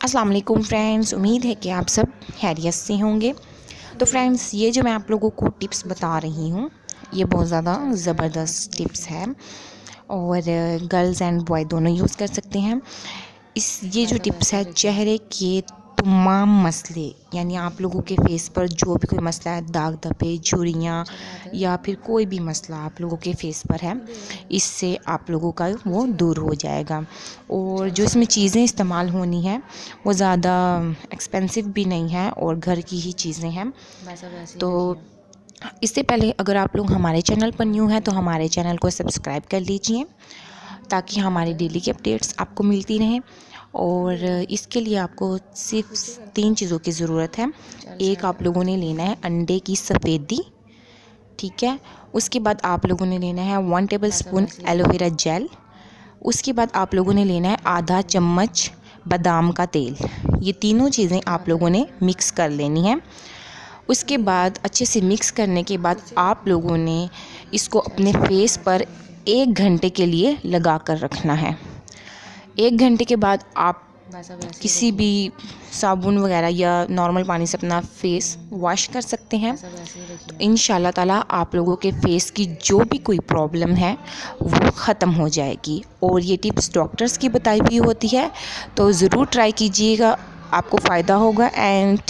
अस्सलाम वालेकुम फ्रेंड्स, उम्मीद है कि आप सब खैरियत से होंगे। तो फ्रेंड्स, ये जो मैं आप लोगों को टिप्स बता रही हूँ, ये बहुत ज़्यादा ज़बरदस्त टिप्स है और गर्ल्स एंड बॉय दोनों यूज़ कर सकते हैं। ये जो टिप्स है चेहरे के तमाम मसले, यानी आप लोगों के फेस पर जो भी कोई मसला है, दाग धब्बे, झुर्रियाँ या फिर कोई भी मसला आप लोगों के फेस पर है, इससे आप लोगों का वो दूर हो जाएगा। और जो इसमें चीज़ें इस्तेमाल होनी है वो ज़्यादा एक्सपेंसिव भी नहीं है और घर की ही चीज़ें हैं। तो इससे पहले अगर आप लोग हमारे चैनल पर न्यू हैं तो हमारे चैनल को सब्सक्राइब कर लीजिए ताकि हमारी डेली की अपडेट्स आपको मिलती रहें। और इसके लिए आपको सिर्फ 3 चीज़ों की ज़रूरत है। एक, आप लोगों ने लेना है अंडे की सफ़ेदी, ठीक है। उसके बाद आप लोगों ने लेना है 1 टेबलस्पून एलोवेरा जेल। उसके बाद आप लोगों ने लेना है आधा चम्मच बादाम का तेल। ये तीनों चीज़ें आप लोगों ने मिक्स कर लेनी है। उसके बाद अच्छे से मिक्स करने के बाद आप लोगों ने इसको अपने फेस पर 1 घंटे के लिए लगा कर रखना है। 1 घंटे के बाद आप किसी भी साबुन वगैरह या नॉर्मल पानी से अपना फेस वॉश कर सकते हैं। तो इंशाल्लाह ताला आप लोगों के फेस की जो भी कोई प्रॉब्लम है वो ख़त्म हो जाएगी। और ये टिप्स डॉक्टर्स की बताई हुई होती है, तो ज़रूर ट्राई कीजिएगा, आपको फ़ायदा होगा। एंड